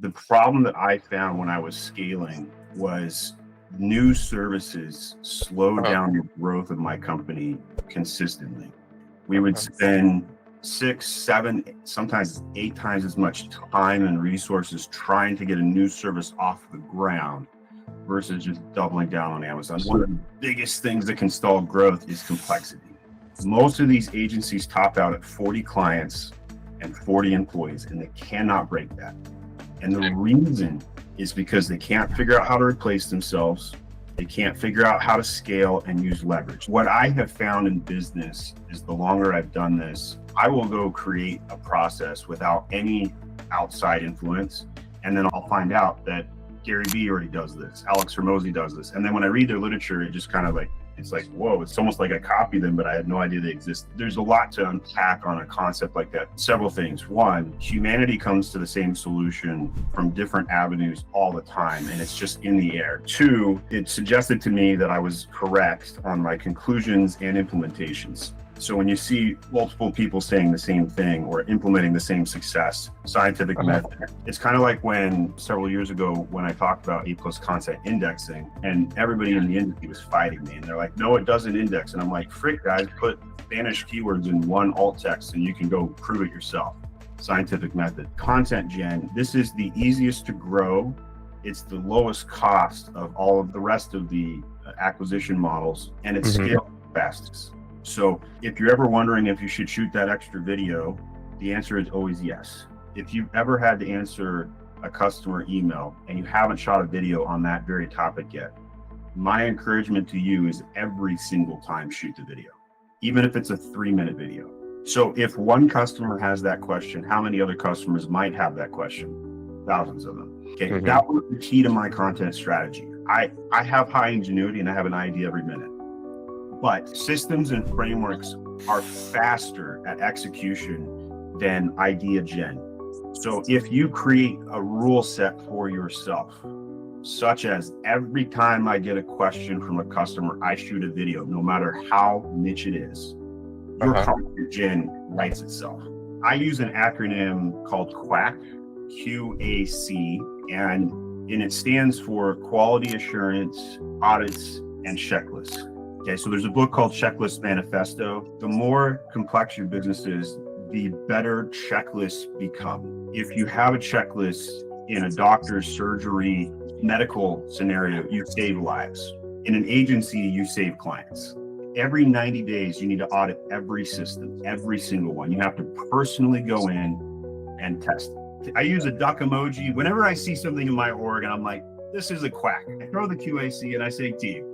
The problem that I found when I was scaling was new services slowed down the growth of my company consistently. We would spend 6, 7, sometimes 8 times as much time and resources trying to get a new service off the ground versus just doubling down on Amazon. One of the biggest things that can stall growth is complexity. Most of these agencies top out at 40 clients and 40 employees, and they cannot break that. And the reason is because they can't figure out how to replace themselves. They can't figure out how to scale and use leverage. What I have found in business is the longer I've done this, I will go create a process without any outside influence. And then I'll find out that Gary Vee already does this, Alex Hormozi does this. And then when I read their literature, it just kind of like, it's like, whoa, it's almost like I copied them, but I had no idea they exist. There's a lot to unpack on a concept like that. Several things. One, humanity comes to the same solution from different avenues all the time, and it's just in the air. Two, it suggested to me that I was correct on my conclusions and implementations. So when you see multiple people saying the same thing or implementing the same success, scientific method, it's kind of like when several years ago when I talked about A+ content indexing and everybody in the industry was fighting me and they're like, no, it doesn't index. And I'm like, frick guys, put Spanish keywords in one alt text and you can go prove it yourself. Scientific method. Content gen, this is the easiest to grow. It's the lowest cost of all of the rest of the acquisition models, and it's scaled fastest. So if you're ever wondering if you should shoot that extra video, the answer is always yes. If you've ever had to answer a customer email and you haven't shot a video on that very topic yet, my encouragement to you is every single time shoot the video, even if it's a 3-minute video. So if one customer has that question, how many other customers might have that question? Thousands of them. Okay, that was the key to my content strategy. I have high ingenuity and I have an idea every minute. But systems and frameworks are faster at execution than idea gen. So if you create a rule set for yourself, such as every time I get a question from a customer, I shoot a video, no matter how niche it is, your content gen writes itself. I use an acronym called QAQAC, QAC, and it stands for Quality Assurance, Audits, and Checklists. Okay, so there's a book called Checklist Manifesto. The more complex your business is, the better checklists become. If you have a checklist in a doctor's surgery, medical scenario, you save lives. In an agency, you save clients. Every 90 days, you need to audit every system, every single one. You have to personally go in and test it. I use a duck emoji. Whenever I see something in my org and I'm like, this is a quack, I throw the QAC and I say, team,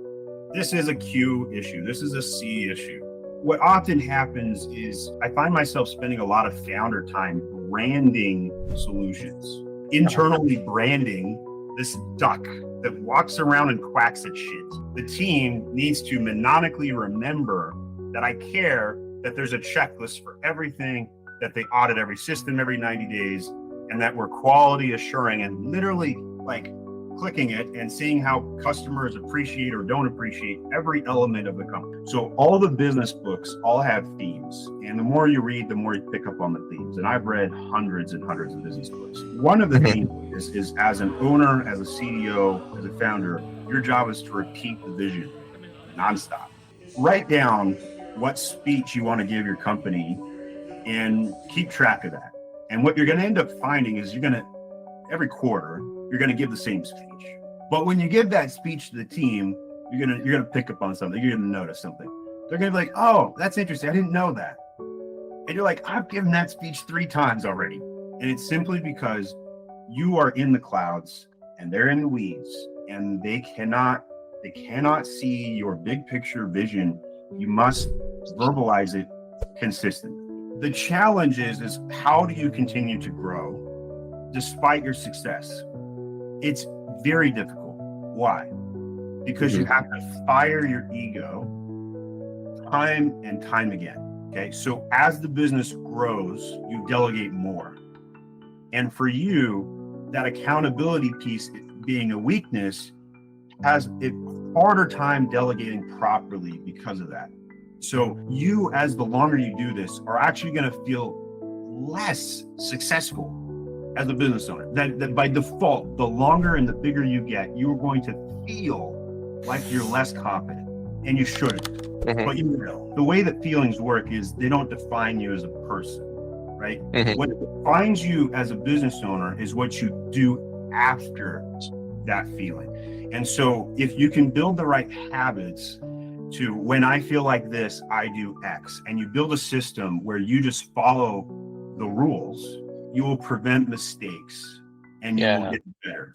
this is a Q issue. This is a C issue. What often happens is I find myself spending a lot of founder time branding solutions, internally branding this duck that walks around and quacks at shit. The team needs to maniacally remember that I care that there's a checklist for everything, that they audit every system every 90 days, and that we're quality assuring and literally like clicking it and seeing how customers appreciate or don't appreciate every element of the company. So all the business books all have themes. And the more you read, the more you pick up on the themes. And I've read hundreds and hundreds of business books. One of the themes is as an owner, as a CEO, as a founder, your job is to repeat the vision nonstop. Write down what speech you want to give your company and keep track of that. And what you're going to end up finding is every quarter, you're going to give the same speech. But when you give that speech to the team, you're going to pick up on something. You're going to notice something. They're going to be like, oh, that's interesting. I didn't know that. And you're like, I've given that speech 3 times already. And it's simply because you are in the clouds and they're in the weeds and they cannot see your big picture vision. You must verbalize it consistently. The challenge is how do you continue to grow despite your success? It's very difficult. Why? Because you have to fire your ego time and time again. Okay. So as the business grows, you delegate more. And for you, that accountability piece being a weakness has a harder time delegating properly because of that. So you, as the longer you do this, are actually going to feel less successful as a business owner. That by default, the longer and the bigger you get, you're going to feel like you're less confident, and you shouldn't. But you know, the way that feelings work is they don't define you as a person, right? What defines you as a business owner is what you do after that feeling. And so if you can build the right habits to, when I feel like this, I do X, and you build a system where you just follow the rules, you will prevent mistakes and you will get better.